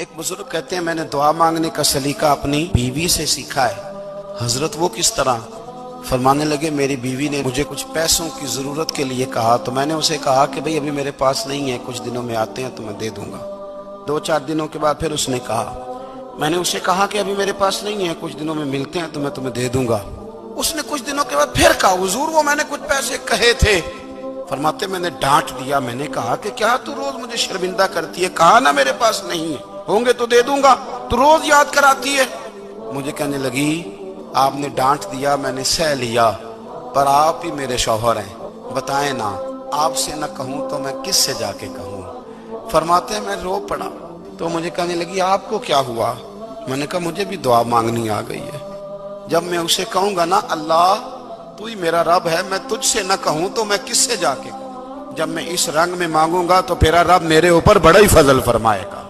ایک بزرگ کہتے ہیں میں نے دعا مانگنے کا سلیقہ اپنی بیوی سے سیکھا ہے۔ حضرت وہ کس طرح؟ فرمانے لگے میری بیوی نے مجھے کچھ پیسوں کی ضرورت کے لیے کہا تو میں نے اسے کہا کہ بھئی ابھی میرے پاس نہیں ہے، کچھ دنوں میں آتے ہیں تو میں دے دوں گا۔ 2-4 دنوں کے بعد پھر اس نے کہا، میں نے اسے کہا کہ ابھی میرے پاس نہیں ہے، کچھ دنوں میں ملتے ہیں تو میں تمہیں دے دوں گا۔ اس نے کچھ دنوں کے بعد پھر کہا حضور وہ میں نے کچھ پیسے کہے تھے۔ فرماتے میں نے ڈانٹ دیا، میں نے کہا کہ کیا تو روز مجھے شرمندہ کرتی ہے، کہا نا میرے پاس نہیں ہے، ہوں گے تو دے دوں گا، تو روز یاد کراتی ہے۔ مجھے کہنے لگی آپ نے ڈانٹ دیا میں نے سہ لیا، پر آپ ہی میرے شوہر ہیں، بتائیں نا آپ سے نہ کہوں تو میں کس سے جا کے کہوں۔ فرماتے ہیں میں رو پڑا تو مجھے کہنے لگی آپ کو کیا ہوا؟ میں نے کہا مجھے بھی دعا مانگنی آ گئی ہے، جب میں اسے کہوں گا نا اللہ تو ہی میرا رب ہے، میں تجھ سے نہ کہوں تو میں کس سے جا کے کہوں، جب میں اس رنگ میں مانگوں گا تو پھر رب میرے اوپر بڑا ہی فضل فرمائے گا۔